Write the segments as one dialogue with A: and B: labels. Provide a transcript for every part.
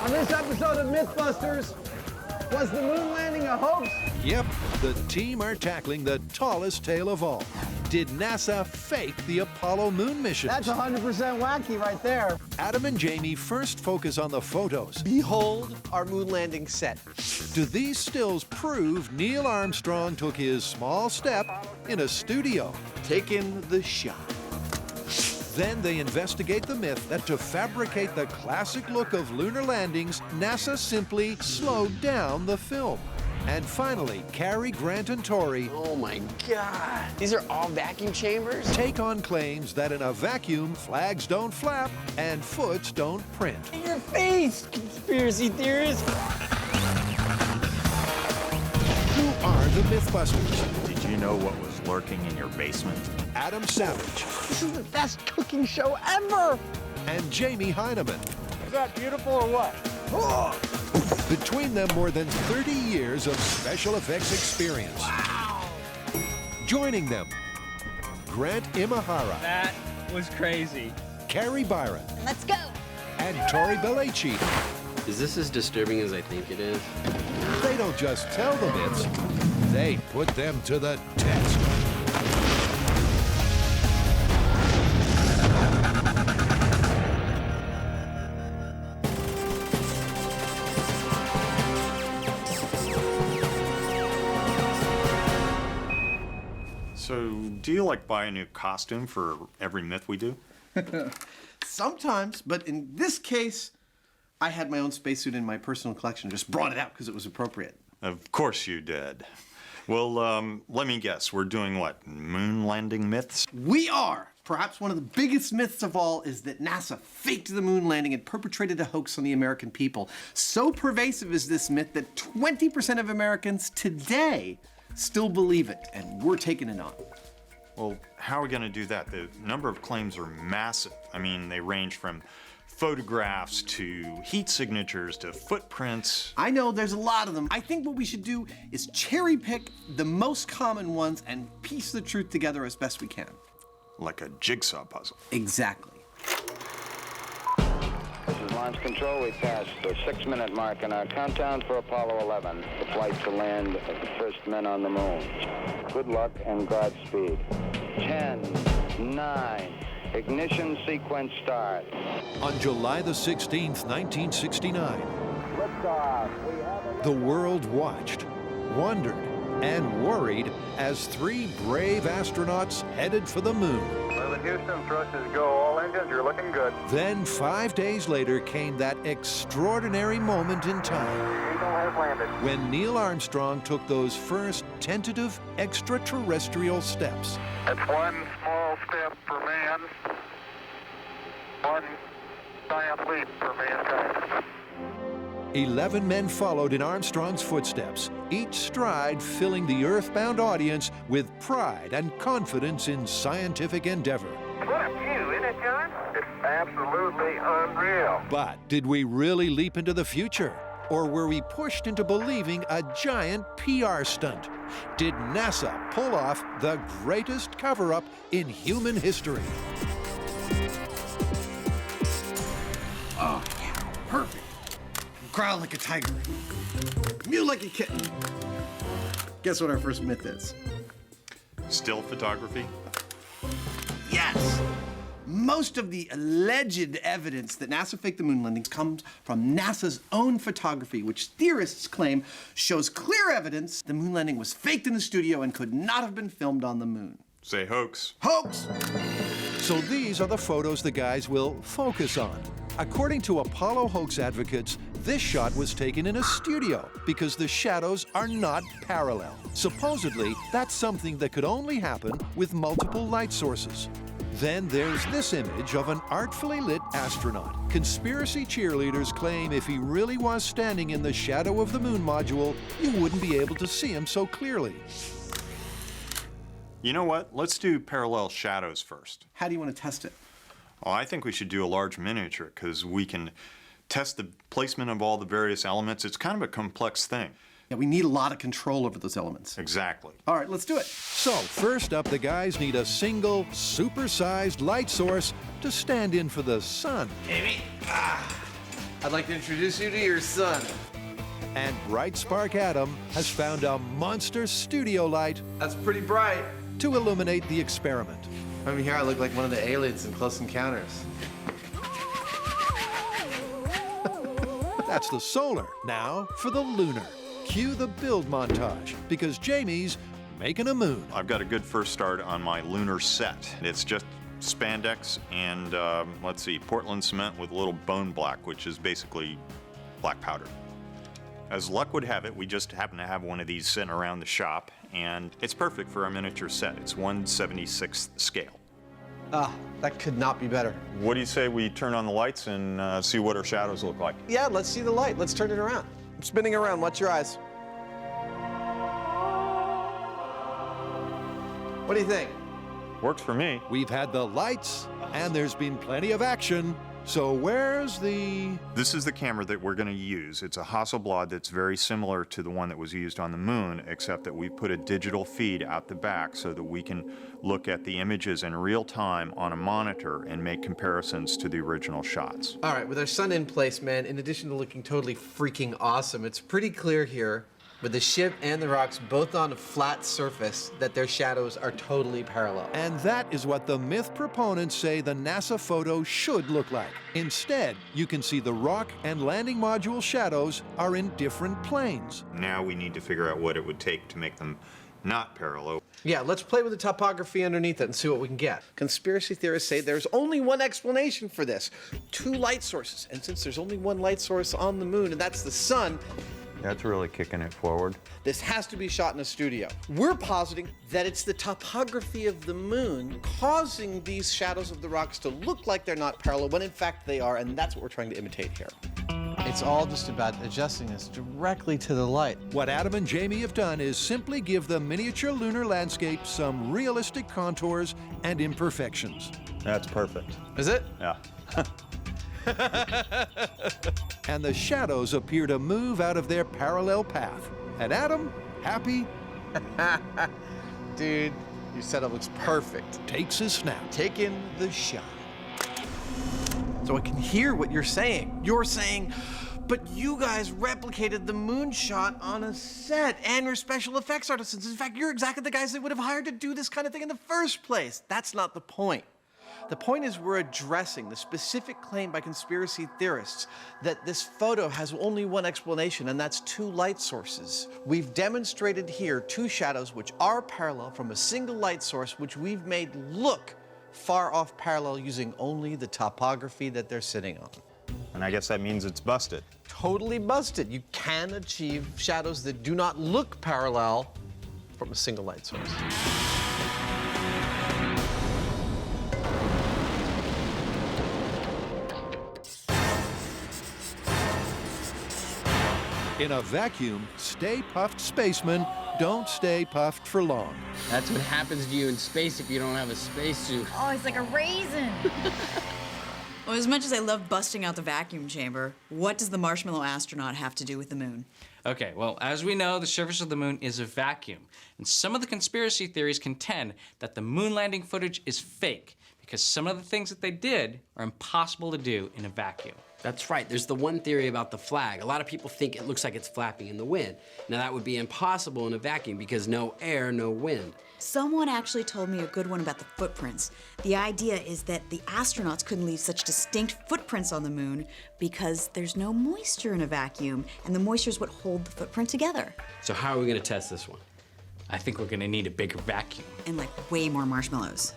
A: On this episode of MythBusters, was the moon landing a hoax?
B: Yep, the team are tackling the tallest tale of all. Did NASA fake the Apollo moon mission?
A: That's 100% wacky right there.
B: Adam and Jamie first focus on the photos.
C: Behold our moon landing set.
B: Do these stills prove Neil Armstrong took his small step in a studio?
C: Take in the shot.
B: Then they investigate the myth that to fabricate the classic look of lunar landings, NASA simply slowed down the film. And finally, Cary, Grant, and Tori
C: Oh my God. These are all vacuum chambers?
B: take on claims that in a vacuum, flags don't flap and foots don't print.
C: In your face, conspiracy theorist.
B: Who are the MythBusters?
D: Did you know what was lurking in your basement?
B: Adam Savage
A: This is the best cooking show ever.
B: and Jamie Heineman.
A: Is that beautiful or what?
B: Between them, more than 30 years of special effects experience.
A: Wow.
B: Joining them, Grant Imahara,
E: That was crazy.
B: Carrie Byron,
F: Let's go.
B: and Tori Belleci.
G: Is this as disturbing as I think it is?
B: They don't just tell the myths, they put them to the test.
D: So, do you like buy a new costume for every myth we do?
C: Sometimes, but in this case, I had my own spacesuit in my personal collection. Just brought it out because it was appropriate.
D: Of course you did. Well, let me guess. We're doing what? Moon landing myths?
C: We are! Perhaps one of the biggest myths of all is that NASA faked the moon landing and perpetrated a hoax on the American people. So pervasive is this myth that 20% of Americans today still believe it, and we're taking it on.
D: Well, how are we going to do that? The number of claims are massive. I mean, they range from photographs to heat signatures to footprints.
C: I know there's a lot of them. I think what we should do is cherry pick the most common ones and piece the truth together as best we can.
D: Like a jigsaw puzzle.
C: Exactly.
H: This is launch control. We passed the 6-minute mark in our countdown for Apollo 11, the flight to land of the first men on the moon. Good luck and Godspeed. 10, 9, ignition sequence start.
B: On July the 16th, 1969,
H: Liftoff. We have it.
B: the world watched, wondered, and worried as 3 brave astronauts headed for the moon.
H: Moving Houston, thrusters go. All engines, you're looking good.
B: Then 5 days later came that extraordinary moment in time
H: Eagle has landed.
B: when Neil Armstrong took those first tentative extraterrestrial steps.
H: It's one small step for man, one giant leap for mankind.
B: 11 men followed in Armstrong's footsteps, each stride filling the earthbound audience with pride and confidence in scientific endeavor.
H: What a view, isn't it, John? It's absolutely unreal.
B: But did we really leap into the future? Or were we pushed into believing a giant PR stunt? Did NASA pull off the greatest cover-up in human history?
C: Oh, yeah, perfect. Growl like a tiger. Mew like a kitten. Guess what our first myth is?
D: Still photography?
C: Yes! Most of the alleged evidence that NASA faked the moon landings comes from NASA's own photography, which theorists claim shows clear evidence the moon landing was faked in the studio and could not have been filmed on the moon.
D: Say hoax.
C: Hoax!
B: So these are the photos the guys will focus on. According to Apollo hoax advocates, this shot was taken in a studio because the shadows are not parallel. Supposedly, that's something that could only happen with multiple light sources. Then there's this image of an artfully lit astronaut. Conspiracy cheerleaders claim if he really was standing in the shadow of the moon module, you wouldn't be able to see him so clearly.
D: You know what? Let's do parallel shadows first.
C: How do you want to test it?
D: Well, I think we should do a large miniature because we can test the placement of all the various elements. It's kind of a complex thing.
C: Yeah, we need a lot of control over those elements.
D: Exactly.
C: All right, let's do it.
B: So, first up, the guys need a single, super-sized light source to stand in for the sun.
C: Jamie.
F: I'd like to introduce you to your son.
B: And Bright Spark Adam has found a monster studio light
F: That's pretty bright.
B: to illuminate the experiment.
F: From here, I look like one of the aliens in Close Encounters.
B: That's the solar. Now for the lunar. Cue the build montage, because Jamie's making a moon.
D: I've got a good first start on my lunar set. It's just spandex and, let's see, Portland cement with a little bone black, which is basically black powder. As luck would have it, we just happen to have one of these sitting around the shop, and it's perfect for our miniature set. It's 1/76th scale.
A: Ah, that could not be better.
D: What do you say we turn on the lights and see what our shadows look like?
A: Yeah, let's see the light. Let's turn it around. I'm spinning around. Watch your eyes. What do you think?
D: Works for me.
B: We've had the lights, and there's been plenty of action. So where's the...
D: This is the camera that we're going to use. It's a Hasselblad that's very similar to the one that was used on the moon, except that we put a digital feed out the back so that we can look at the images in real time on a monitor and make comparisons to the original shots.
F: All right, with our sun in place, man, in addition to looking totally freaking awesome, it's pretty clear here, with the ship and the rocks both on a flat surface, that their shadows are totally parallel.
B: And that is what the myth proponents say the NASA photo should look like. Instead, you can see the rock and landing module shadows are in different planes.
D: Now we need to figure out what it would take to make them not parallel.
F: Yeah, let's play with the topography underneath it and see what we can get. Conspiracy theorists say there's only one explanation for this. 2 light sources. And since there's only one light source on the moon, and that's the sun,
D: That's really kicking it forward.
F: this has to be shot in a studio. We're positing that it's the topography of the moon causing these shadows of the rocks to look like they're not parallel, when in fact they are, and that's what we're trying to imitate here.
A: It's all just about adjusting this directly to the light.
B: What Adam and Jamie have done is simply give the miniature lunar landscape some realistic contours and imperfections.
D: That's perfect.
A: Is it?
D: Yeah.
B: And the shadows appear to move out of their parallel path. And Adam, happy,
A: Dude, your setup looks perfect.
B: takes his snap.
F: Take in the shot. So I can hear what you're saying. You're saying, but you guys replicated the moon shot on a set, and you're special effects artisans. In fact, you're exactly the guys they would have hired to do this kind of thing in the first place. That's not the point. The point is we're addressing the specific claim by conspiracy theorists that this photo has only one explanation, and that's 2 light sources. We've demonstrated here 2 shadows which are parallel from a single light source, which we've made look far off parallel using only the topography that they're sitting on.
D: And I guess that means it's busted.
F: Totally busted. You can achieve shadows that do not look parallel from a single light source.
B: In a vacuum, stay puffed spacemen don't stay puffed for long.
G: That's what happens to you in space if you don't have a spacesuit.
I: Oh, it's like a raisin. Well, as much as I love busting out the vacuum chamber, what does the marshmallow astronaut have to do with the moon?
E: Okay, well, as we know, the surface of the moon is a vacuum. And some of the conspiracy theories contend that the moon landing footage is fake because some of the things that they did are impossible to do in a vacuum.
G: That's right. There's the one theory about the flag. A lot of people think it looks like it's flapping in the wind. Now, that would be impossible in a vacuum because no air, no wind.
I: Someone actually told me a good one about the footprints. The idea is that the astronauts couldn't leave such distinct footprints on the moon because there's no moisture in a vacuum, and the moisture is what hold the footprint together.
G: So how are we going to test this one?
E: I think we're gonna need a bigger vacuum.
I: And like way more marshmallows.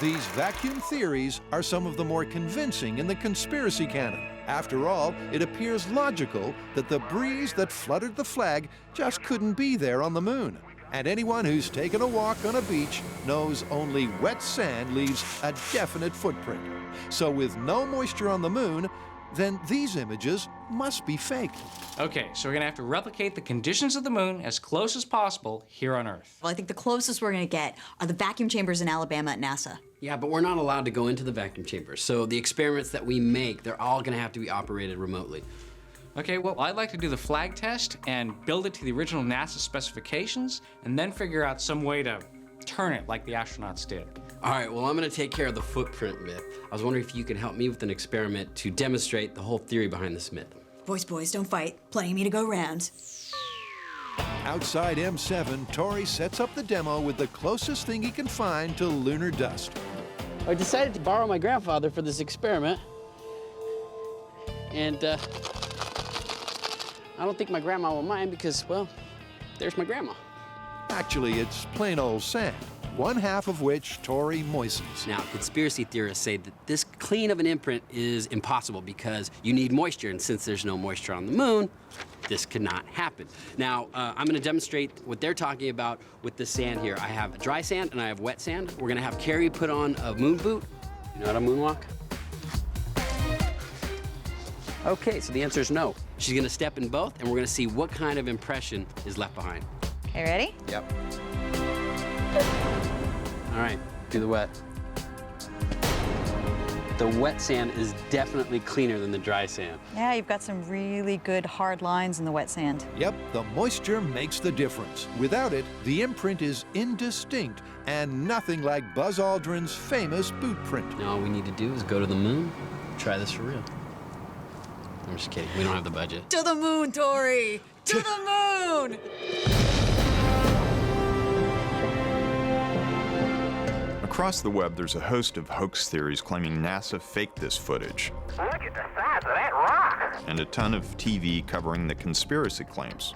B: These vacuum theories are some of the more convincing in the conspiracy canon. After all, it appears logical that the breeze that fluttered the flag just couldn't be there on the moon. And anyone who's taken a walk on a beach knows only wet sand leaves a definite footprint. So with no moisture on the moon, then these images must be fake.
E: Okay, so we're gonna have to replicate the conditions of the moon as close as possible here on Earth.
I: Well, I think the closest we're gonna get are the vacuum chambers in Alabama at NASA.
G: Yeah, but we're not allowed to go into the vacuum chamber. So the experiments that we make, they're all gonna have to be operated remotely.
E: Okay, well, I'd like to do the flag test and build it to the original NASA specifications, and then figure out some way to turn it like the astronauts did.
G: All right, well, I'm gonna take care of the footprint myth. I was wondering if you could help me with an experiment to demonstrate the whole theory behind this myth.
I: Boys, don't fight. Plenty of me to go round.
B: Outside M7, Tori sets up the demo with the closest thing he can find to lunar dust.
J: I decided to borrow my grandfather for this experiment. And I don't think my grandma will mind because, well, there's my grandma.
B: Actually, it's plain old sand, one half of which Tori moistens.
G: Now, conspiracy theorists say that this clean of an imprint is impossible because you need moisture, and since there's no moisture on the moon, this cannot happen. Now, I'm gonna demonstrate what they're talking about with the sand here. I have dry sand and I have wet sand. We're gonna have Carrie put on a moon boot. You know how to moonwalk? Okay, so the answer is no. She's gonna step in both, and we're gonna see what kind of impression is left behind.
K: Okay, ready?
F: Yep.
G: All right, do the wet. The wet sand is definitely cleaner than the dry sand.
K: Yeah, you've got some really good hard lines in the wet sand.
B: Yep, the moisture makes the difference. Without it, the imprint is indistinct and nothing like Buzz Aldrin's famous boot print.
G: Now all we need to do is go to the moon, try this for real. I'm just kidding, we don't have the budget.
I: To the moon, Tori! To the moon!
D: Across the web, there's a host of hoax theories claiming NASA faked this footage.
L: Look at the size of that rock!
D: And a ton of TV covering the conspiracy claims.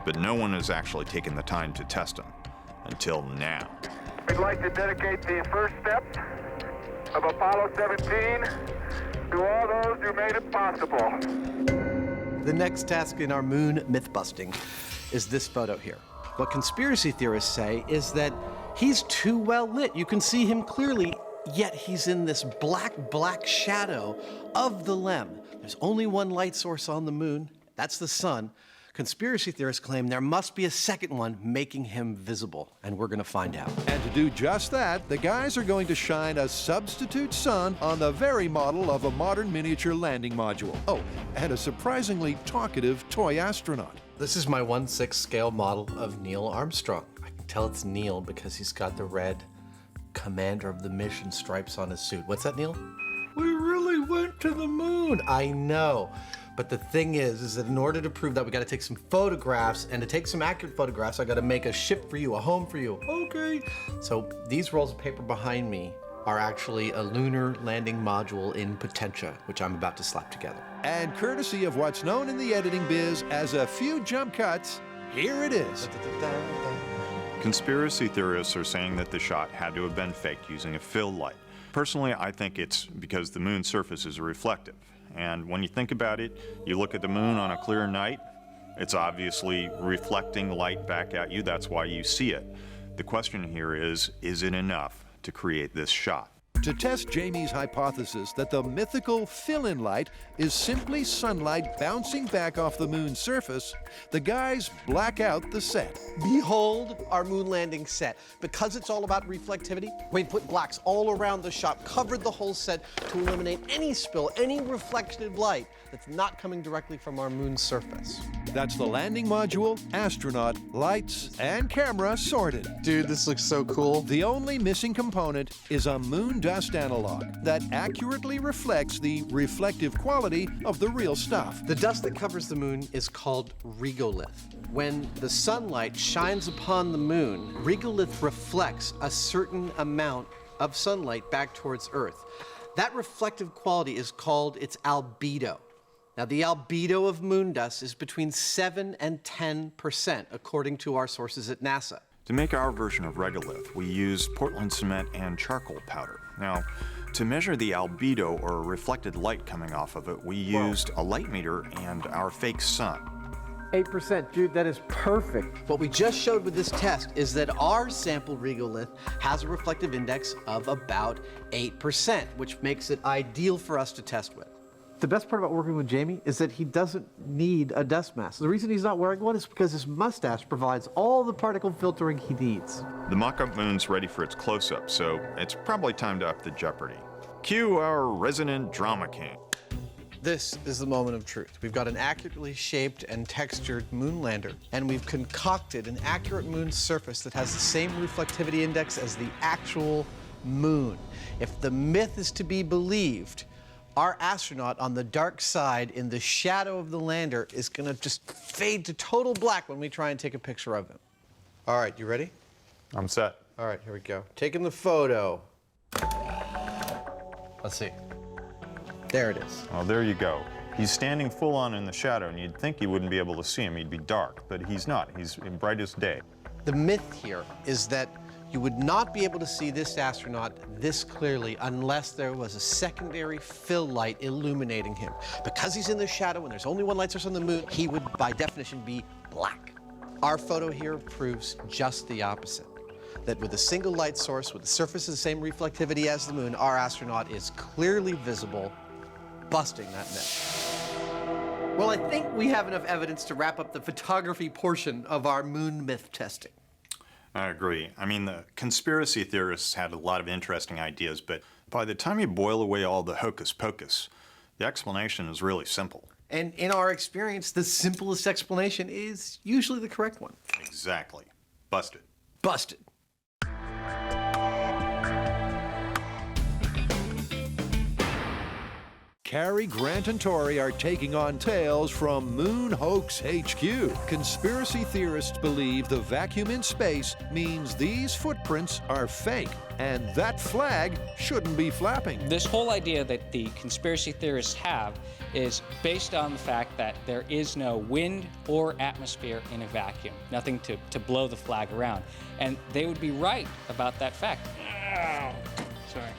D: But no one has actually taken the time to test them. Until now.
L: We'd like to dedicate the first steps of Apollo 17 to all those who made it possible.
C: The next task in our moon myth-busting is this photo here. What conspiracy theorists say is that he's too well lit. You can see him clearly, yet he's in this black shadow of the LEM. There's only one light source on the moon. That's the sun. Conspiracy theorists claim there must be a second one making him visible, and we're gonna find out.
B: And to do just that, the guys are going to shine a substitute sun on the very model of a modern miniature landing module. Oh, and a surprisingly talkative toy astronaut.
F: This is my 1/6 scale model of Neil Armstrong. I can tell it's Neil because he's got the red commander of the mission stripes on his suit. What's that, Neil? We really went to the moon. I know. But the thing is that in order to prove that, we gotta take some photographs, and to take some accurate photographs, I gotta make a ship for you, a home for you. Okay. So these rolls of paper behind me are actually a lunar landing module in Potentia, which I'm about to slap together.
B: And courtesy of what's known in the editing biz as a few jump cuts, here it is.
D: Conspiracy theorists are saying that the shot had to have been faked using a fill light. Personally, I think it's because the moon's surface is reflective. And when you think about it, you look at the moon on a clear night, it's obviously reflecting light back at you. That's why you see it. The question here is it enough to create this shot?
B: To test Jamie's hypothesis that the mythical fill-in light is simply sunlight bouncing back off the moon's surface, the guys black out the set.
C: Behold our moon landing set. Because it's all about reflectivity, we put blacks all around the shop, covered the whole set to eliminate any spill, any reflected light that's not coming directly from our moon's surface.
B: That's the landing module, astronaut, lights, and camera sorted.
F: Dude, this looks so cool.
B: The only missing component is a moon dust analog that accurately reflects the reflective quality of the real stuff.
C: The dust that covers the moon is called regolith. When the sunlight shines upon the moon, regolith reflects a certain amount of sunlight back towards Earth. That reflective quality is called its albedo. Now, the albedo of moon dust is between 7 and 10%, according to our sources at NASA.
D: To make our version of regolith, we used Portland cement and charcoal powder. Now, to measure the albedo, or reflected light coming off of it, we used a light meter and our fake sun.
A: 8%, dude, that is perfect.
C: What we just showed with this test is that our sample regolith has a reflective index of about 8%, which makes it ideal for us to test with.
A: The best part about working with Jamie is that he doesn't need a dust mask. The reason he's not wearing one is because his mustache provides all the particle filtering he needs.
D: The mock-up moon's ready for its close-up, so it's probably time to up the jeopardy. Cue our resident drama king.
C: This is the moment of truth. We've got an accurately shaped and textured moon lander, and we've concocted an accurate moon surface that has the same reflectivity index as the actual
F: moon. If the myth is to be believed, our astronaut on the dark side in the shadow of the lander is gonna just fade to total black when we try and take a picture of him. All right, you ready?
D: I'm set.
F: All right, here we go. Taking the photo. Let's see. There it is.
D: Well, there you go. He's standing full on in the shadow, and you'd think you wouldn't be able to see him. He'd be dark, but he's not. He's bright as day.
F: The myth here is that you would not be able to see this astronaut this clearly unless there was a secondary fill light illuminating him. Because he's in the shadow and there's only one light source on the moon, he would, by definition, be black. Our photo here proves just the opposite. That with a single light source, with the surface of the same reflectivity as the moon, our astronaut is clearly visible, busting that myth. Well, I think we have enough evidence to wrap up the photography portion of our moon myth testing.
D: I agree. I mean, the conspiracy theorists had a lot of interesting ideas, but by the time you boil away all the hocus pocus, the explanation is really simple.
F: And in our experience, the simplest explanation is usually the correct one.
D: Exactly. Busted.
F: Busted.
B: Cary, Grant, and Tori are taking on tales from Moon Hoax HQ. Conspiracy theorists believe the vacuum in space means these footprints are fake, and that flag shouldn't be flapping.
E: This whole idea that the conspiracy theorists have is based on the fact that there is no wind or atmosphere in a vacuum, nothing to blow the flag around. And they would be right about that fact. Ow. Sorry.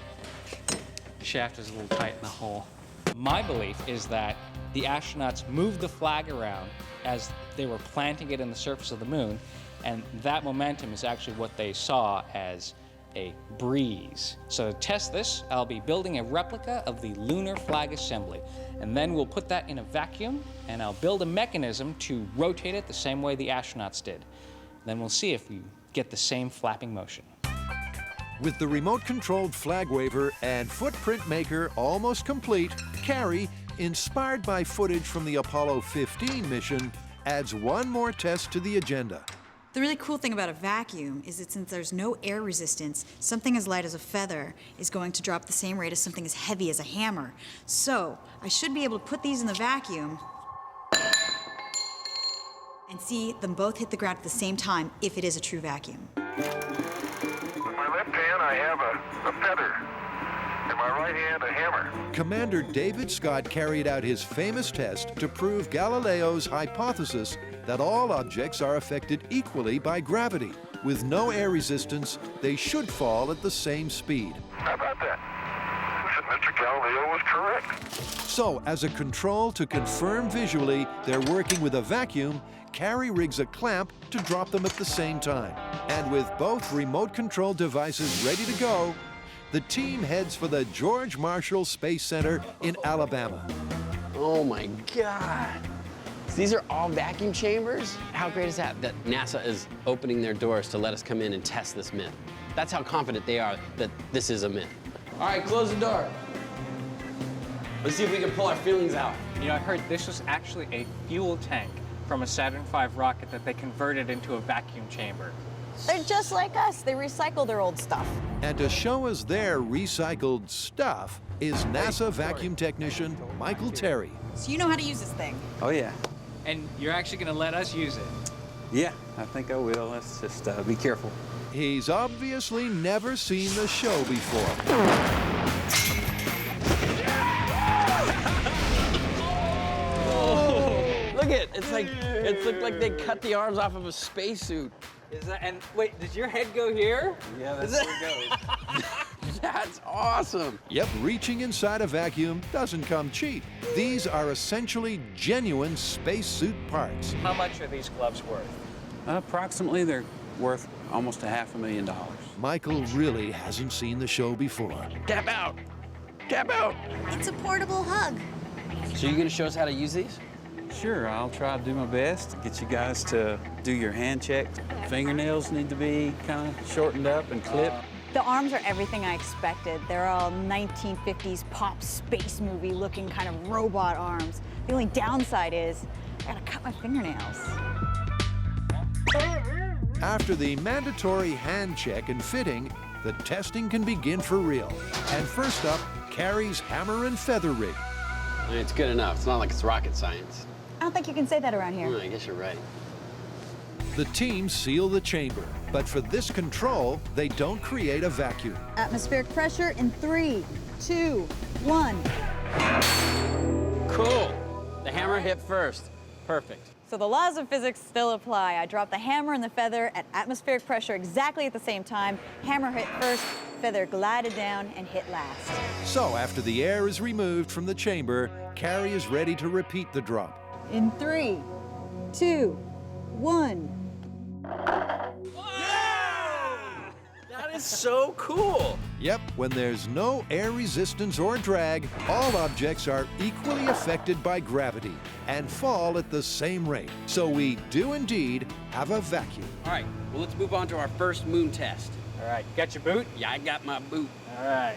E: The shaft is a little tight in the hole. My belief is that the astronauts moved the flag around as they were planting it in the surface of the moon, and that momentum is actually what they saw as a breeze. So to test this, I'll be building a replica of the lunar flag assembly, and then we'll put that in a vacuum, and I'll build a mechanism to rotate it the same way the astronauts did. Then we'll see if we get the same flapping motion.
B: With the remote-controlled flag waver and footprint maker almost complete, Cary, inspired by footage from the Apollo 15 mission, adds one more test to the agenda.
I: The really cool thing about a vacuum is that since there's no air resistance, something as light as a feather is going to drop the same rate as something as heavy as a hammer. So I should be able to put these in the vacuum and see them both hit the ground at the same time if it is a true vacuum.
L: In my left hand, I have a feather. In my right hand, a hammer.
B: Commander David Scott carried out his famous test to prove Galileo's hypothesis that all objects are affected equally by gravity. With no air resistance, they should fall at the same speed.
L: How about that? Listen, Mr. Galileo was correct.
B: So, as a control to confirm visually they're working with a vacuum, Cary rigs a clamp to drop them at the same time. And with both remote-control devices ready to go, the team heads for the George Marshall Space Center in Alabama.
J: Oh my God. So these are all vacuum chambers? How great is that? That NASA is opening their doors to let us come in and test this myth. That's how confident they are that this is a myth. All right, close the door. Let's see if we can pull our feelings out.
E: You know, I heard this was actually a fuel tank from a Saturn V rocket that they converted into a vacuum chamber.
K: They're just like us. They recycle their old stuff.
B: And to show us their recycled stuff is NASA vacuum technician Michael Terry.
I: So you know how to use this thing.
M: Oh, yeah.
E: And you're actually going to let us use it.
M: Yeah, I think I will. Let's just be careful.
B: He's obviously never seen the show before.
J: Look at it looked like they cut the arms off of a spacesuit.
E: Is that, and wait, does your head go here?
M: Yeah, that's where it goes.
J: That's awesome.
B: Yep, reaching inside a vacuum doesn't come cheap. These are essentially genuine spacesuit parts.
E: How much are these gloves worth?
M: Approximately, they're worth almost $500,000.
B: Michael really hasn't seen the show before.
J: Tap out. Tap out.
I: It's a portable hug.
J: So you're gonna show us how to use these?
M: Sure, I'll try to do my best to get you guys to do your hand check. Fingernails need to be kind of shortened up and clipped.
K: The arms are everything I expected. They're all 1950s pop space movie looking kind of robot arms. The only downside is I gotta cut my fingernails.
B: After the mandatory hand check and fitting, the testing can begin for real. And first up, Carrie's hammer and feather rig.
J: It's good enough. It's not like it's rocket science.
K: I don't think you can say that around here.
J: I guess you're right.
B: The team seal the chamber, but for this control, they don't create a vacuum.
K: Atmospheric pressure in 3, 2, 1.
J: Cool. The hammer hit first. Perfect.
K: So the laws of physics still apply. I dropped the hammer and the feather at atmospheric pressure exactly at the same time. Hammer hit first, feather glided down and hit last.
B: So after the air is removed from the chamber, Carrie is ready to repeat the drop.
K: In 3, 2, 1.
J: That is so cool.
B: Yep, when there's no air resistance or drag, all objects are equally affected by gravity and fall at the same rate. So we do indeed have a vacuum.
G: All right, well, let's move on to our first moon test.
M: All right, got your boot?
G: Yeah, I got my boot.
M: All right.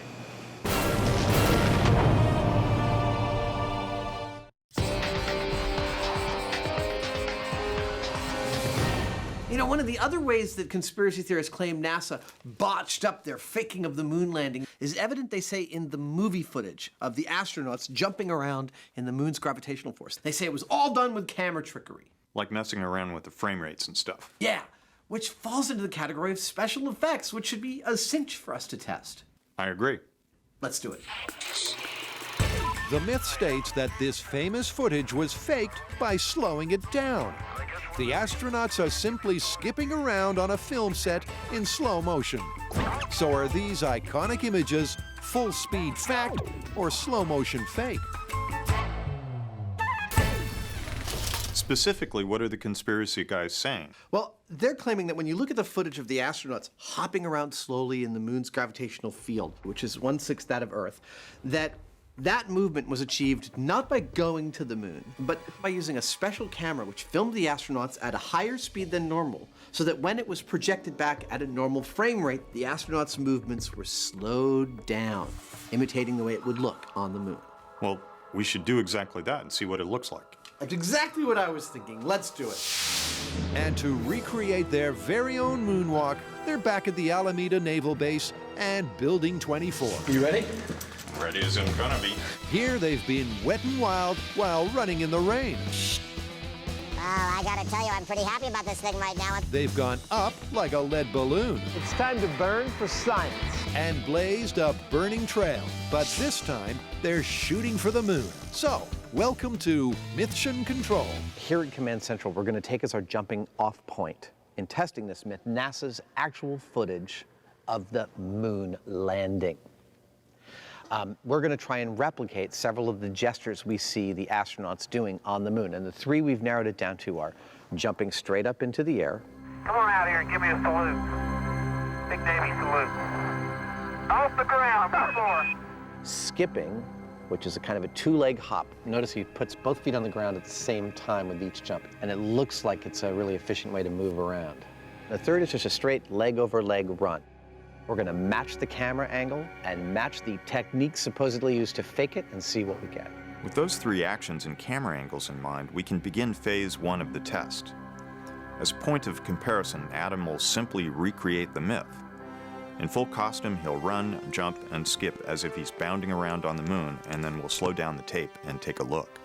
C: You know, one of the other ways that conspiracy theorists claim NASA botched up their faking of the moon landing is evident, they say, in the movie footage of the astronauts jumping around in the moon's gravitational force. They say it was all done with camera trickery.
D: Like messing around with the frame rates and stuff.
C: Yeah, which falls into the category of special effects, which should be a cinch for us to test.
D: I agree.
C: Let's do it.
B: The myth states that this famous footage was faked by slowing it down. The astronauts are simply skipping around on a film set in slow motion. So are these iconic images full speed fact or slow motion fake?
D: Specifically, what are the conspiracy guys saying?
C: Well, they're claiming that when you look at the footage of the astronauts hopping around slowly in the moon's gravitational field, which is 1/6 that of Earth, that movement was achieved not by going to the moon, but by using a special camera which filmed the astronauts at a higher speed than normal, so that when it was projected back at a normal frame rate, the astronauts' movements were slowed down, imitating the way it would look on the moon.
D: Well, we should do exactly that and see what it looks like.
C: That's exactly what I was thinking. Let's do it.
B: And to recreate their very own moonwalk, they're back at the Alameda Naval Base and Building 24.
J: You ready?
D: Ready as I'm gonna be.
B: Here they've been wet and wild while running in the rain.
N: I gotta tell you, I'm pretty happy about this thing right now.
B: They've gone up like a lead balloon.
F: It's time to burn for science.
B: And blazed a burning trail. But this time, they're shooting for the moon. So, welcome to Mission Control.
F: Here at Command Central, we're going to take as our jumping off point in testing this myth, NASA's actual footage of the moon landing. We're going to try and replicate several of the gestures we see the astronauts doing on the moon. And the three we've narrowed it down to are jumping straight up into the air.
L: Come on out here and give me a salute. Big Navy salute. Off the ground, on the floor.
F: Skipping, which is a kind of a two-leg hop. Notice he puts both feet on the ground at the same time with each jump. And it looks like it's a really efficient way to move around. The third is just a straight leg over leg run. We're going to match the camera angle and match the technique supposedly used to fake it and see what we get.
D: With those three actions and camera angles in mind, we can begin phase 1 of the test. As a point of comparison, Adam will simply recreate the myth. In full costume, he'll run, jump, and skip as if he's bounding around on the moon, and then we'll slow down the tape and take a look.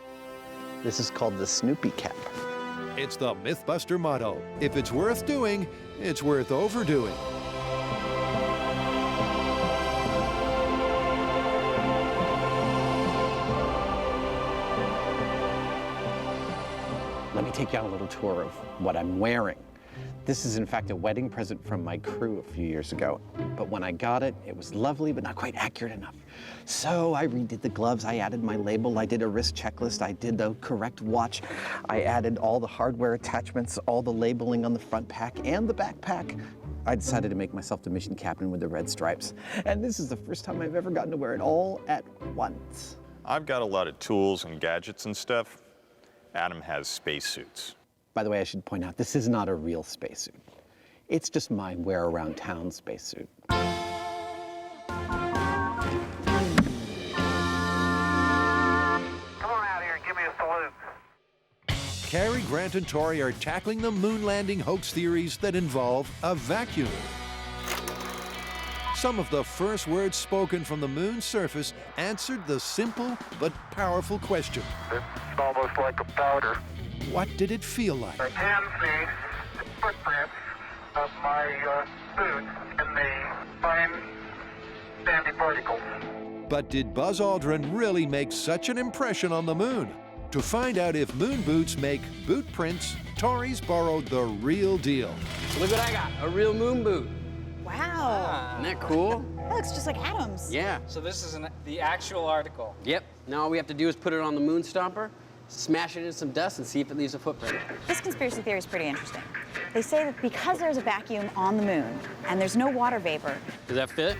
F: This is called the Snoopy cap.
B: It's the MythBuster motto. If it's worth doing, it's worth overdoing.
F: Let me take you on a little tour of what I'm wearing. This is in fact a wedding present from my crew a few years ago. But when I got it, it was lovely, but not quite accurate enough. So I redid the gloves, I added my label, I did a wrist checklist, I did the correct watch, I added all the hardware attachments, all the labeling on the front pack and the backpack. I decided to make myself the mission captain with the red stripes. And this is the first time I've ever gotten to wear it all at once.
D: I've got a lot of tools and gadgets and stuff. Adam has spacesuits.
F: By the way, I should point out, this is not a real spacesuit. It's just my wear-around-town spacesuit.
L: Come on out here and give me a salute.
B: Cary Grant and Tori are tackling the moon landing hoax theories that involve a vacuum. some of the first words spoken from the moon's surface answered the simple but powerful question.
L: It's almost like a powder.
B: What did it feel like?
L: I can see the footprints of my boots in the fine sandy particles.
B: But did Buzz Aldrin really make such an impression on the moon? To find out if moon boots make boot prints, Tori's borrowed the real deal.
G: Look what I got, a real moon boot.
K: Wow.
G: Isn't that cool?
K: That looks just like Adam's.
G: Yeah.
E: So this is the actual article.
G: Yep. Now all we have to do is put it on the moon stomper, smash it into some dust, and see if it leaves a footprint.
K: This conspiracy theory is pretty interesting. They say that because there's a vacuum on the moon and there's no water vapor,
G: Does that fit?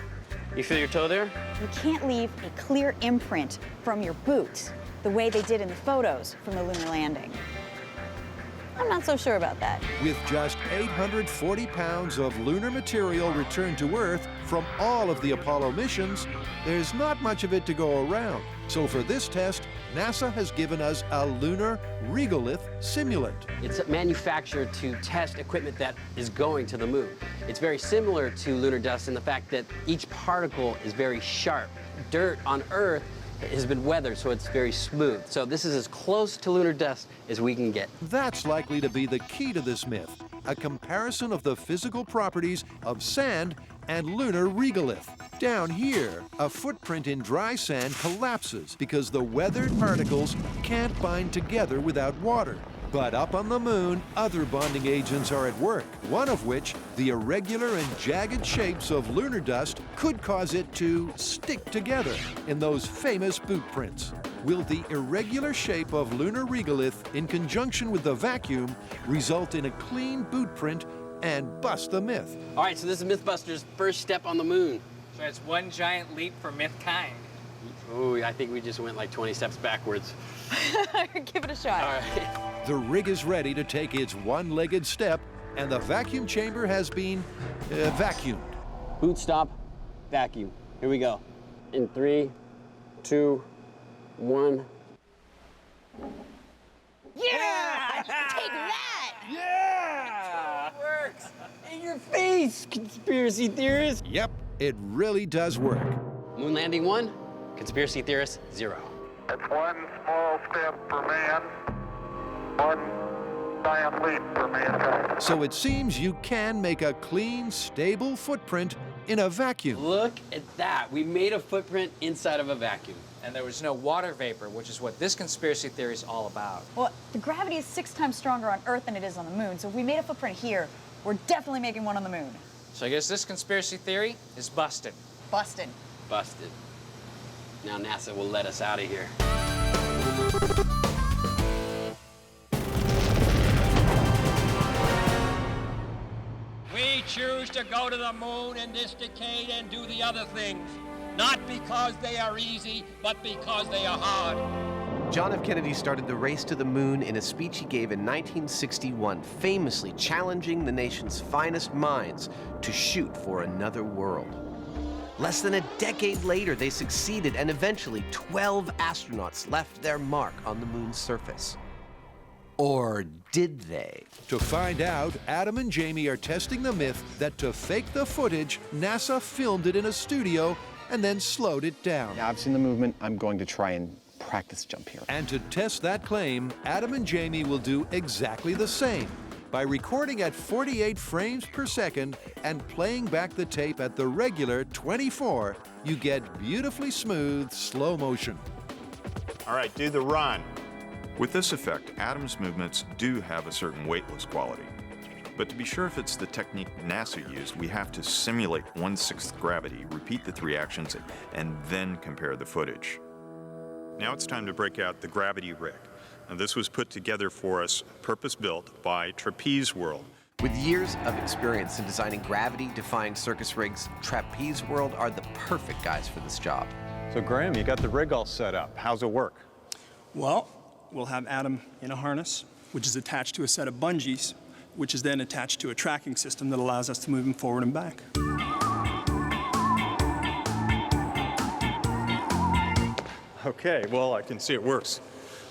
G: You feel your toe there?
K: you can't leave a clear imprint from your boot the way they did in the photos from the lunar landing. I'm not so sure about that.
B: With just 840 pounds of lunar material returned to Earth from all of the Apollo missions, there's not much of it to go around. So for this test, NASA has given us a lunar regolith simulant.
G: It's manufactured to test equipment that is going to the moon. It's very similar to lunar dust in the fact that each particle is very sharp. Dirt on Earth has been weathered, so it's very smooth. So this is as close to lunar dust as we can get.
B: That's likely to be the key to this myth, a comparison of the physical properties of sand and lunar regolith. Down here, a footprint in dry sand collapses because the weathered particles can't bind together without water. But up on the moon, other bonding agents are at work, one of which, the irregular and jagged shapes of lunar dust, could cause it to stick together in those famous boot prints. Will the irregular shape of lunar regolith, in conjunction with the vacuum, result in a clean boot print and bust the myth?
G: All right, so this is MythBusters' first step on the moon.
E: So it's one giant leap for mythkind.
G: Ooh, I think we just went like 20 steps backwards.
K: Give it a shot.
G: All right.
B: The rig is ready to take its one-legged step, and the vacuum chamber has been vacuumed.
G: Boot stop, vacuum. Here we go. In 3, 2, 1.
K: Yeah! Take that!
G: Yeah! It works! In your face, conspiracy theorist!
B: Yep, it really does work.
G: Moon landing 1, conspiracy theorist 0.
L: It's one small step for man, one giant leap for mankind.
B: So it seems you can make a clean, stable footprint in a vacuum.
G: Look at that. We made a footprint inside of a vacuum.
E: And there was no water vapor, which is what this conspiracy theory is all about.
K: Well, the gravity is 6 times stronger on Earth than it is on the moon, so if we made a footprint here, we're definitely making one on the moon.
E: So I guess this conspiracy theory is busted.
K: Busted.
G: Busted. Now NASA will let us out of here.
O: We choose to go to the moon in this decade and do the other things, not because they are easy, but because they are hard.
F: John F. Kennedy started the race to the moon in a speech he gave in 1961, famously challenging the nation's finest minds to shoot for another world. Less than a decade later, they succeeded, and eventually 12 astronauts left their mark on the moon's surface. Or did they?
B: To find out, Adam and Jamie are testing the myth that to fake the footage, NASA filmed it in a studio and then slowed it down.
P: Now, I've seen the movement. I'm going to try and practice jump here.
B: And to test that claim, Adam and Jamie will do exactly the same by recording at 48 frames per second and playing back the tape at the regular 24. You get beautifully smooth slow motion.
D: All right, do the run. With this effect, Adam's movements do have a certain weightless quality. But to be sure if it's the technique NASA used, we have to simulate 1/6 gravity, repeat the 3 actions, and then compare the footage. Now it's time to break out the gravity rig. Now this was put together for us, purpose-built by Trapeze World.
F: With years of experience in designing gravity-defying circus rigs, Trapeze World are the perfect guys for this job.
Q: So Graham, you got the rig all set up. How's it work?
R: Well, we'll have Adam in a harness, which is attached to a set of bungees, which is then attached to a tracking system that allows us to move him forward and back.
D: Okay, well, I can see it works.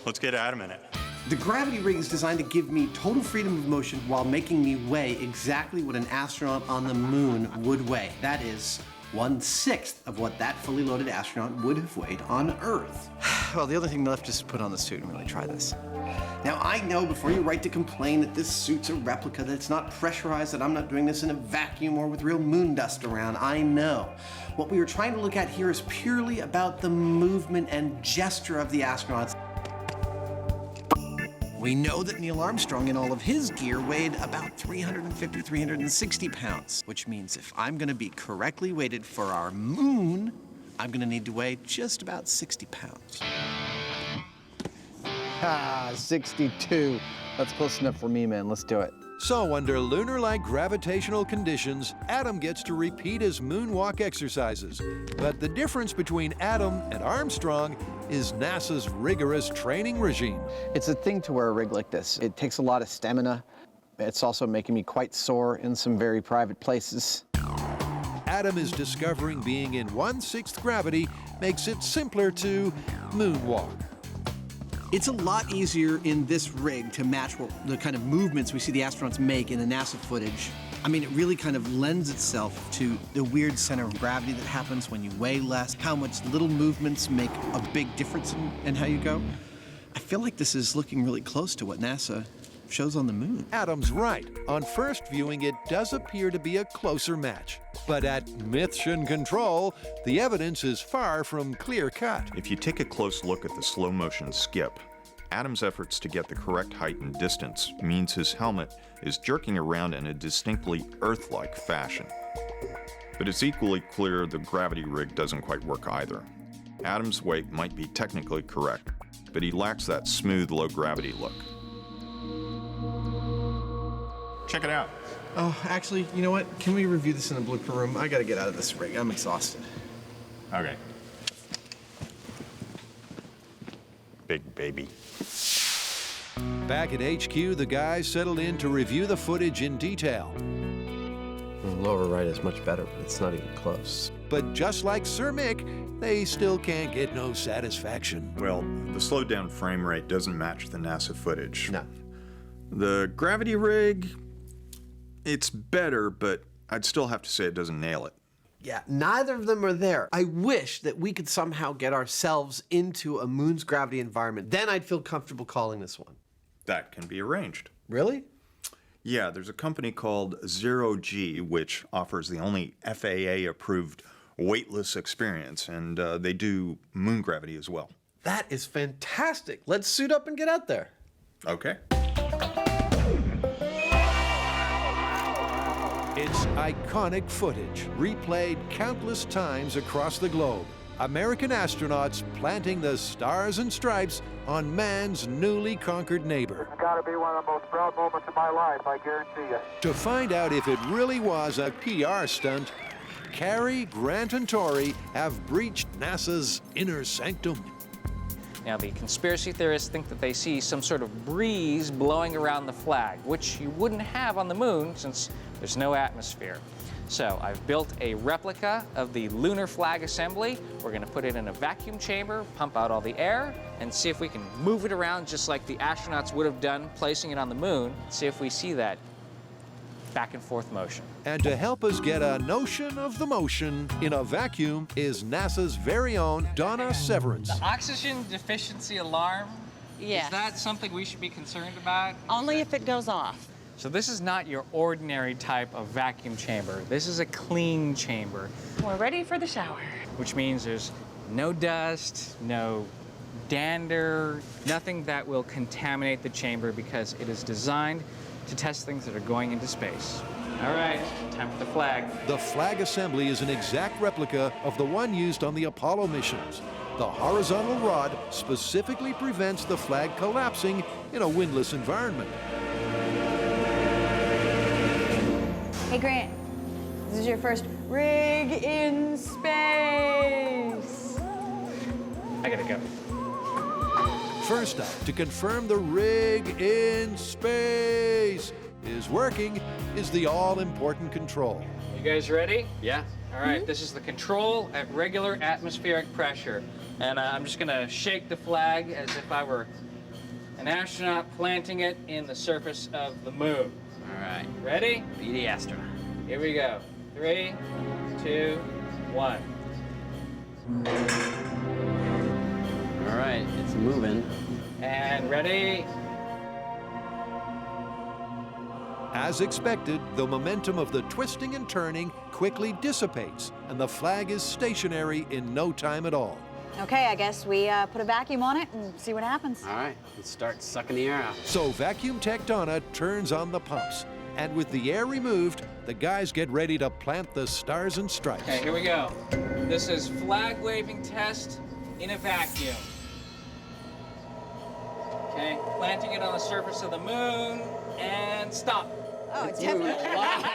D: Let's get Adam in it.
C: The gravity rig is designed to give me total freedom of motion while making me weigh exactly what an astronaut on the moon would weigh. That is, 1/6 of what that fully loaded astronaut would have weighed on Earth.
F: Well, the other thing left is to put on the suit and really try this.
C: Now, I know before you write to complain that this suit's a replica, that it's not pressurized, that I'm not doing this in a vacuum or with real moon dust around. I know. What we were trying to look at here is purely about the movement and gesture of the astronauts. We know that Neil Armstrong in all of his gear weighed about 350, 360 pounds, which means if I'm gonna be correctly weighted for our moon, I'm gonna need to weigh just about 60 pounds.
P: Ah, 62. That's close enough for me, man. Let's do it.
B: So under lunar-like gravitational conditions, Adam gets to repeat his moonwalk exercises. But the difference between Adam and Armstrong is NASA's rigorous training regime.
P: It's a thing to wear a rig like this. It takes a lot of stamina. It's also making me quite sore in some very private places.
B: Adam is discovering being in 1/6 gravity makes it simpler to moonwalk.
C: It's a lot easier in this rig to match the kind of movements we see the astronauts make in the NASA footage. I mean, it really kind of lends itself to the weird center of gravity that happens when you weigh less, how much little movements make a big difference in how you go. I feel like this is looking really close to what NASA shows on the moon.
B: Adam's right. On first viewing, it does appear to be a closer match. But at Mission Control, the evidence is far from clear-cut.
D: If you take a close look at the slow-motion skip, Adam's efforts to get the correct height and distance means his helmet is jerking around in a distinctly Earth-like fashion. But it's equally clear the gravity rig doesn't quite work either. Adam's weight might be technically correct, but he lacks that smooth, low-gravity look. Check it out.
F: Oh, actually, you know what? Can we review this in the blooper room? I gotta get out of this rig. I'm exhausted.
D: Okay. Big baby.
B: Back at HQ, the guys settled in to review the footage in detail.
A: The lower right is much better, but it's not even close.
B: But just like Sir Mick, they still can't get no satisfaction.
D: Well, the slowed down frame rate doesn't match the NASA footage.
A: No.
D: The gravity rig, it's better, but I'd still have to say it doesn't nail it.
A: Yeah, neither of them are there. I wish that we could somehow get ourselves into a moon's gravity environment. Then I'd feel comfortable calling this one.
D: That can be arranged.
A: Really?
D: Yeah, there's a company called E02, which offers the only FAA-approved weightless experience, and they do moon gravity as well.
A: That is fantastic. Let's suit up and get out there.
D: Okay.
B: It's iconic footage, replayed countless times across the globe. American astronauts planting the stars and stripes on man's newly conquered neighbor.
L: It's got to be one of the most proud moments of my life, I guarantee you.
B: To find out if it really was a PR stunt, Carrie, Grant, and Tori have breached NASA's inner sanctum.
E: Now, the conspiracy theorists think that they see some sort of breeze blowing around the flag, which you wouldn't have on the moon since there's no atmosphere. So I've built a replica of the lunar flag assembly. We're going to put it in a vacuum chamber, pump out all the air, and see if we can move it around just like the astronauts would have done placing it on the moon. See if we see that back and forth motion.
B: And to help us get a notion of the motion in a vacuum is NASA's very own Donna Severance.
E: The oxygen deficiency alarm,
S: Yes.
E: is that something we should be concerned about?
S: Only if it goes off.
E: So this is not your ordinary type of vacuum chamber. This is a clean chamber,
S: We're ready for the shower.
E: which means there's no dust, no dander, nothing that will contaminate the chamber because it is designed to test things that are going into space. All right, time for the flag.
B: The flag assembly is an exact replica of the one used on the Apollo missions. The horizontal rod specifically prevents the flag collapsing in a windless environment.
K: Hey, Grant, this is your first rig in space.
E: I gotta go.
B: First up, to confirm the rig in space is working, is the all-important control.
E: You guys ready?
G: Yeah.
E: All right, this is the control at regular atmospheric pressure. And I'm just gonna shake the flag as if I were an astronaut planting it in the surface of the moon.
G: All right.
E: Ready?
G: Be the astronaut.
E: Here we go. 3, 2, 1.
J: All right, it's moving.
E: And ready?
B: As expected, the momentum of the twisting and turning quickly dissipates, and the flag is stationary in no time at all.
K: Okay, I guess we put a vacuum on it and see what happens.
J: All right, let's start sucking the air out.
B: So vacuum tech Donna turns on the pumps, and with the air removed, the guys get ready to plant the stars and stripes.
E: Okay, here we go. This is flag waving test in a vacuum. Okay, planting it on the surface of the moon, and stop.
K: Oh, it's
J: moving
K: definitely
J: a lot.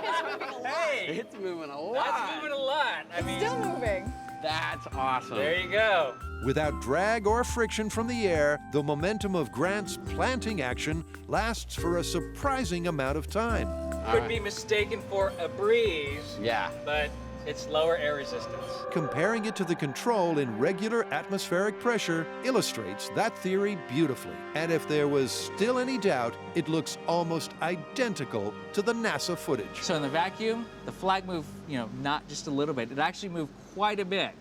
K: it's moving a lot.
E: Hey,
J: It's moving a lot.
E: that's moving a lot. I mean,
K: Still moving.
J: That's awesome.
E: there you go.
B: Without drag or friction from the air, the momentum of Grant's planting action lasts for a surprising amount of time.
E: Could be mistaken for a breeze,
J: Yeah.
E: but it's lower air resistance.
B: Comparing it to the control in regular atmospheric pressure illustrates that theory beautifully. And if there was still any doubt, it looks almost identical to the NASA footage.
E: So in the vacuum, the flag moved, not just a little bit. It actually moved quite a bit.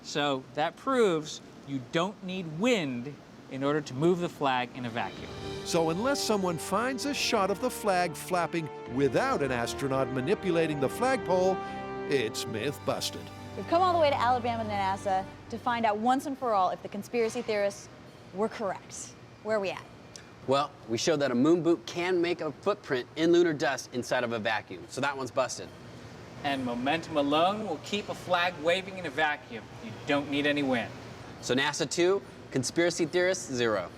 E: So that proves you don't need wind in order to move the flag in a vacuum.
B: So unless someone finds a shot of the flag flapping without an astronaut manipulating the flagpole, it's myth busted.
K: We've come all the way to Alabama and NASA to find out once and for all if the conspiracy theorists were correct. Where are we at?
J: Well, we showed that a moon boot can make a footprint in lunar dust inside of a vacuum, so that one's busted.
E: And momentum alone will keep a flag waving in a vacuum. You don't need any wind.
J: So NASA 2, conspiracy theorists 0.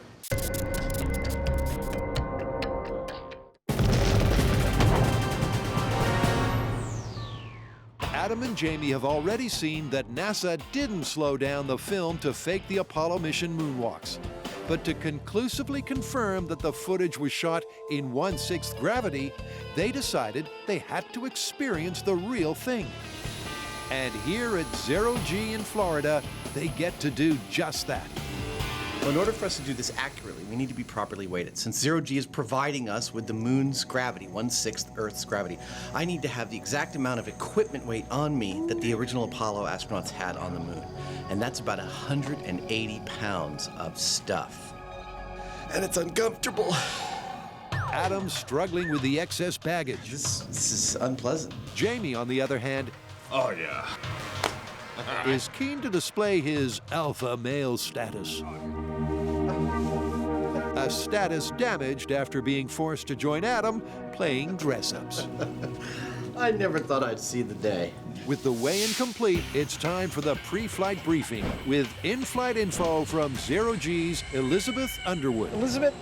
B: Adam and Jamie have already seen that NASA didn't slow down the film to fake the Apollo mission moonwalks. But to conclusively confirm that the footage was shot in 1/6 gravity, they decided they had to experience the real thing. And here at 0G in Florida, they get to do just that.
C: Well, in order for us to do this accurately, we need to be properly weighted. Since 0G is providing us with the moon's gravity, 1/6 Earth's gravity, I need to have the exact amount of equipment weight on me that the original Apollo astronauts had on the moon. And that's about 180 pounds of stuff. And it's uncomfortable.
B: Adam's struggling with the excess baggage.
C: This is unpleasant.
B: Jamie, on the other hand,
D: Oh, yeah.
B: is keen to display his alpha male status. A status damaged after being forced to join Adam playing dress-ups.
C: I never thought I'd see the day.
B: With the weigh-in complete, it's time for the pre-flight briefing with in-flight info from 0G's Elizabeth Underwood.
P: Elizabeth,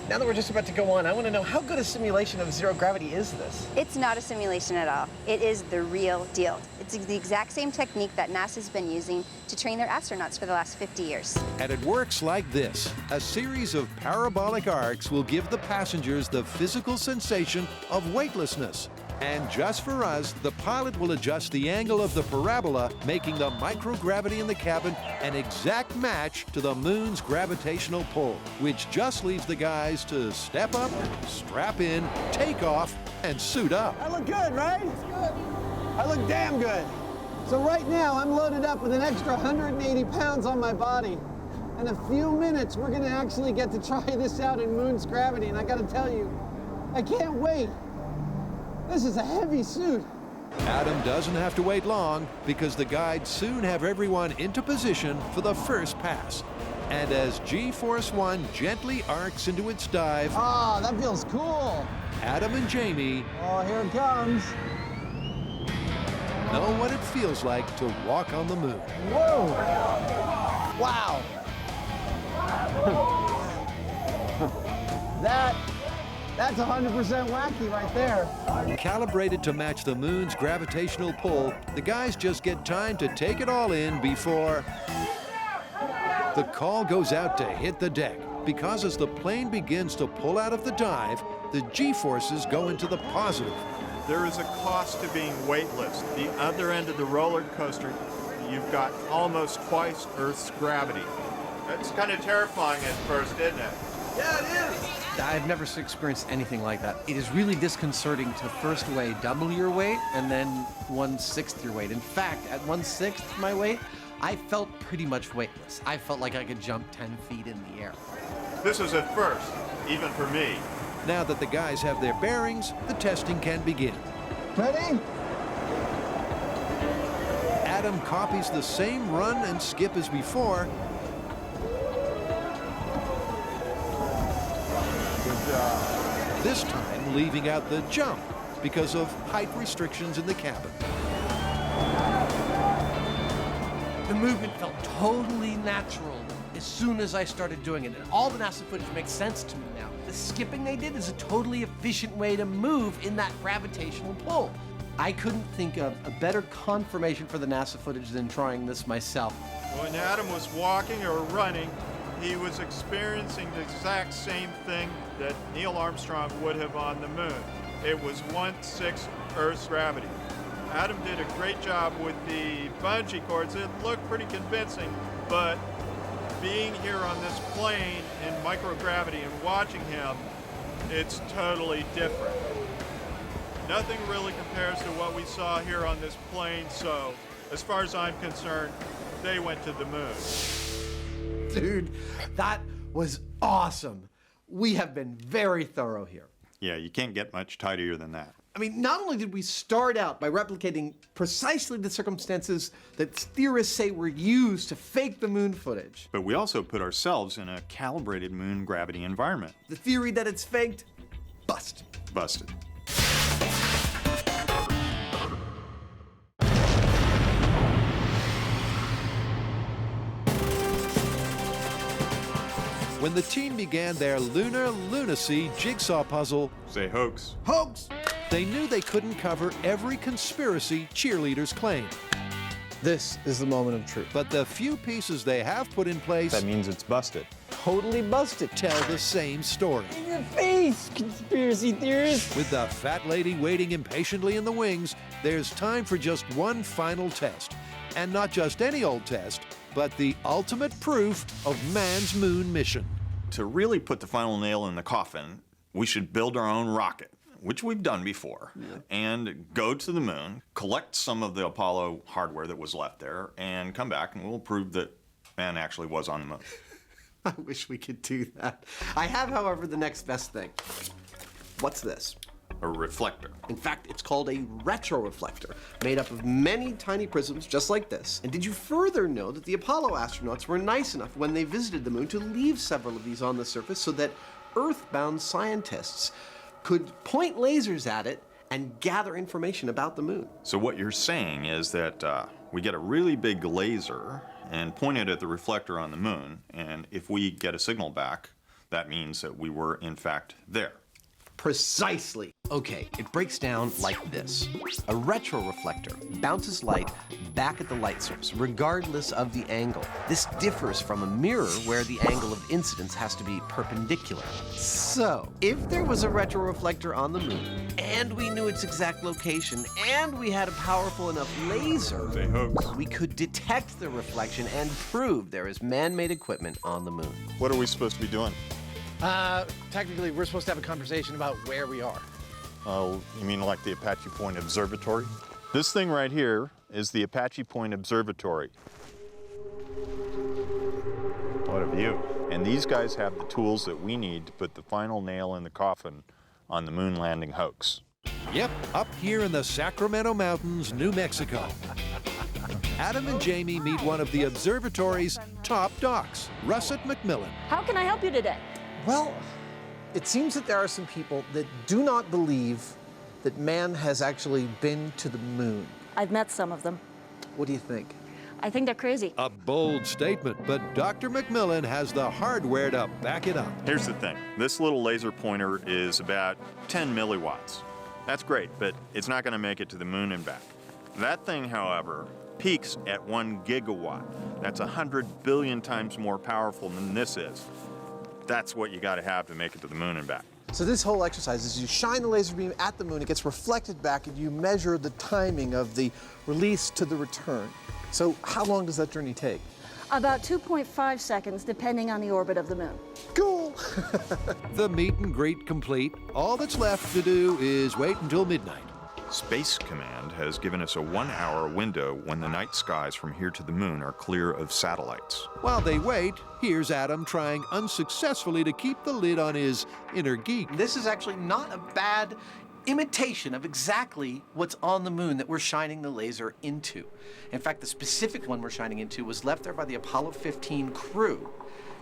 P: now that we're just about to go on, I want to know how good a simulation of zero gravity is this?
T: It's not a simulation at all. It is the real deal. It's the exact same technique that NASA's been using to train their astronauts for the last 50 years.
B: And it works like this. A series of parabolic arcs will give the passengers the physical sensation of weightlessness. And just for us, the pilot will adjust the angle of the parabola, making the microgravity in the cabin an exact match to the moon's gravitational pull, which just leaves the guys to step up, strap in, take off, and suit up.
U: I look good, right? Good. I look damn good. So right now, I'm loaded up with an extra 180 pounds on my body. In a few minutes, we're gonna actually get to try this out in moon's gravity, and I gotta tell you, I can't wait. This is a heavy suit.
B: Adam doesn't have to wait long because the guides soon have everyone into position for the first pass. And as G-Force 1 gently arcs into its dive,
U: Ah, that feels cool.
B: Adam and Jamie
U: Oh, here it comes.
B: know what it feels like to walk on the moon.
U: Whoa. Wow. That's 100% wacky right there.
B: Calibrated to match the moon's gravitational pull, the guys just get time to take it all in before the call goes out to hit the deck. Because as the plane begins to pull out of the dive, the G-forces go into the positive.
V: There is a cost to being weightless. The other end of the roller coaster, you've got almost twice Earth's gravity.
D: That's kind of terrifying at first, isn't it?
C: Yeah, it is.
F: I've never experienced anything like that. It is really disconcerting to first weigh double your weight and then 1/6 your weight. In fact, at 1/6 my weight, I felt pretty much weightless. I felt like I could jump 10 feet in the air.
V: This is a first, even for me.
B: Now that the guys have their bearings, the testing can begin.
U: Ready?
B: Adam copies the same run and skip as before.
Q: Good job.
B: This time leaving out the jump because of height restrictions in the cabin.
F: The movement felt totally natural as soon as I started doing it. And all the NASA footage makes sense to me now. The skipping they did is a totally efficient way to move in that gravitational pull. I couldn't think of a better confirmation for the NASA footage than trying this myself.
V: When Adam was walking or running, he was experiencing the exact same thing that Neil Armstrong would have on the moon. It was 1/6 Earth's gravity. Adam did a great job with the bungee cords. It looked pretty convincing, but being here on this plane in microgravity and watching him, it's totally different. Nothing really compares to what we saw here on this plane, so as far as I'm concerned, they went to the moon.
F: Dude, that was awesome. We have been very thorough here.
D: Yeah, you can't get much tidier than that.
F: I mean, not only did we start out by replicating precisely the circumstances that theorists say were used to fake the moon footage,
D: But we also put ourselves in a calibrated moon gravity environment.
F: the theory that it's faked, busted.
D: Busted.
B: When the team began their lunar lunacy jigsaw puzzle,
D: say hoax.
F: Hoax!
B: They knew they couldn't cover every conspiracy cheerleaders claim.
P: This is the moment of truth.
B: But the few pieces they have put in place
Q: That means it's busted.
P: Totally busted.
B: tell the same story.
J: In your face, conspiracy theorists.
B: With the fat lady waiting impatiently in the wings, there's time for just one final test. And not just any old test, but the ultimate proof of man's moon mission.
D: To really put the final nail in the coffin, we should build our own rocket, which we've done before, and go to the moon, collect some of the Apollo hardware that was left there, and come back and we'll prove that man actually was on the moon.
F: I wish we could do that. I have, however, the next best thing. What's this?
D: A reflector.
F: In fact, it's called a retroreflector, made up of many tiny prisms just like this. And did you further know that the Apollo astronauts were nice enough when they visited the moon to leave several of these on the surface so that Earthbound scientists could point lasers at it and gather information about the moon?
D: So what you're saying is that we get a really big laser and point it at the reflector on the moon, and if we get a signal back, that means that we were in fact there.
F: Precisely. Okay, it breaks down like this. A retroreflector bounces light back at the light source, regardless of the angle. This differs from a mirror where the angle of incidence has to be perpendicular. So, if there was a retroreflector on the moon, and we knew its exact location, and we had a powerful enough laser,
D: Say hoax.
F: we could detect the reflection and prove there is man-made equipment on the moon.
D: What are we supposed to be doing?
P: Technically, we're supposed to have a conversation about where we are.
D: Oh, you mean like the Apache Point Observatory? This thing right here is the Apache Point Observatory. What a view. And these guys have the tools that we need to put the final nail in the coffin on the moon landing hoax.
B: Yep, up here in the Sacramento Mountains, New Mexico. Adam and Jamie meet one of the observatory's top docs, Russet McMillan.
H: How can I help you today?
A: Well, it seems that there are some people that do not believe that man has actually been to the moon.
H: I've met some of them.
A: What do you think?
H: I think they're crazy.
B: A bold statement, but Dr. McMillan has the hardware to back it up.
D: Here's the thing. This little laser pointer is about 10 milliwatts. That's great, but it's not going to make it to the moon and back. That thing, however, peaks at 1 gigawatt. That's 100 billion times more powerful than this is. That's what you got to have to make it to the moon and back.
A: So this whole exercise is you shine the laser beam at the moon, it gets reflected back, and you measure the timing of the release to the return. So how long does that journey take?
H: About 2.5 seconds, depending on the orbit of the moon.
A: Cool.
B: The meet and greet complete. All that's left to do is wait until midnight.
D: Space Command has given us a 1-hour window when the night skies from here to the moon are clear of satellites.
B: While they wait, here's Adam trying unsuccessfully to keep the lid on his inner geek.
C: This is actually not a bad imitation of exactly what's on the moon that we're shining the laser into. In fact, the specific one we're shining into was left there by the Apollo 15 crew.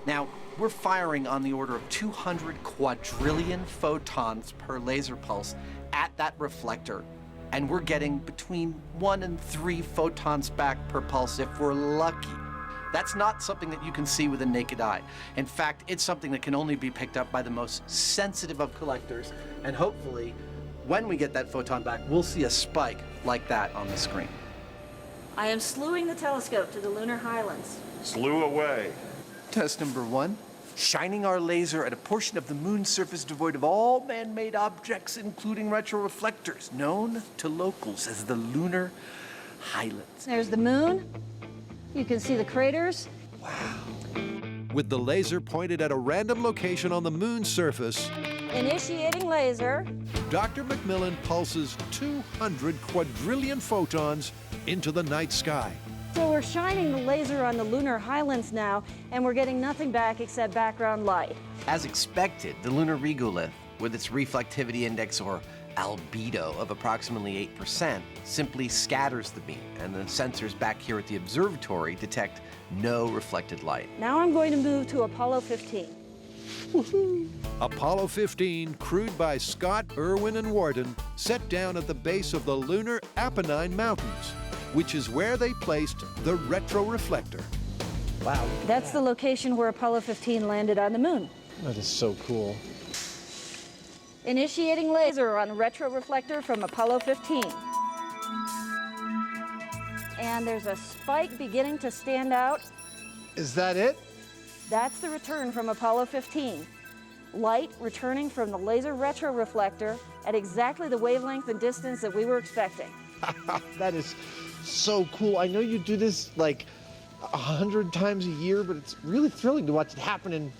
C: Now, we're firing on the order of 200 quadrillion photons per laser pulse at that reflector, and we're getting between 1 and 3 photons back per pulse if we're lucky. That's not something that you can see with a naked eye. In fact, it's something that can only be picked up by the most sensitive of collectors, and hopefully, when we get that photon back, we'll see a spike like that on the screen.
H: I am slewing the telescope to the lunar highlands.
D: Slew away.
C: Test number 1, shining our laser at a portion of the moon's surface devoid of all man-made objects, including retroreflectors, known to locals as the lunar highlands.
H: There's the moon. You can see the craters.
B: With the laser pointed at a random location on the moon's surface,
H: Initiating laser.
B: Dr. McMillan pulses 200 quadrillion photons into the night sky.
H: So we're shining the laser on the lunar highlands now, and we're getting nothing back except background light.
C: As expected, the lunar regolith, with its reflectivity index or albedo of approximately 8%, simply scatters the beam, and the sensors back here at the observatory detect no reflected light.
H: Now I'm going to move to Apollo 15.
B: Apollo 15, crewed by Scott, Irwin, and Warden, set down at the base of the lunar Apennine Mountains, which is where they placed the retroreflector.
A: Wow.
H: That's the location where Apollo 15 landed on the moon.
A: That is so cool.
H: Initiating laser on retroreflector from Apollo 15. And there's a spike beginning to stand out.
A: Is that it?
H: That's the return from Apollo 15. Light returning from the laser retroreflector at exactly the wavelength and distance that we were expecting.
A: That is so cool. I know you do this like 100 times a year, but it's really thrilling to watch it happen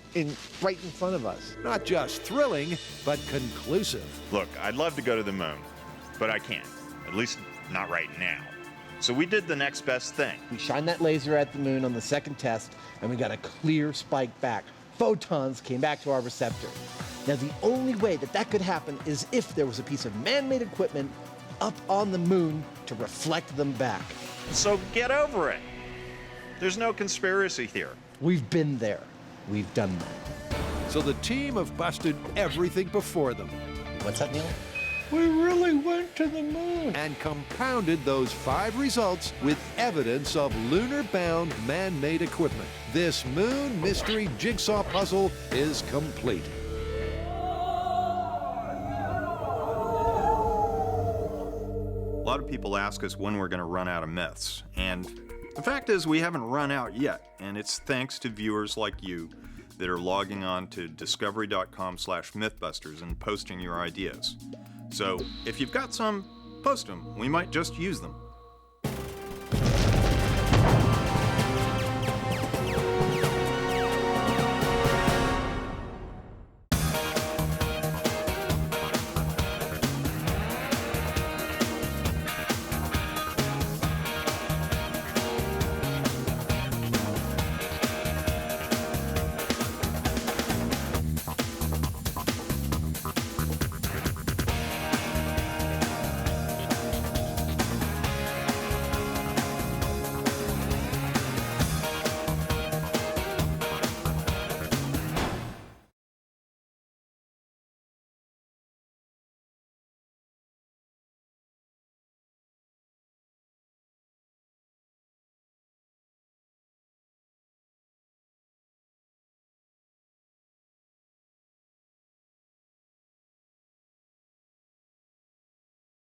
A: right in front of us.
B: Not just thrilling, but conclusive.
D: Look, I'd love to go to the moon, but I can't. At least not right now. So we did the next best thing.
A: We shined that laser at the moon on the second test, and we got a clear spike back. Photons came back to our receptor. Now, the only way that that could happen is if there was a piece of man-made equipment up on the moon to reflect them back.
D: So get over it. There's no conspiracy here.
A: We've been there. We've done that.
B: So the team have busted everything before them.
A: What's that, Neil?
B: We really went to the moon. And compounded those 5 results with evidence of lunar-bound man-made equipment. This moon mystery jigsaw puzzle is complete.
D: A lot of people ask us when we're going to run out of myths, and the fact is we haven't run out yet, and it's thanks to viewers like you that are logging on to discovery.com/mythbusters and posting your ideas. So if you've got some, post them. We might just use them.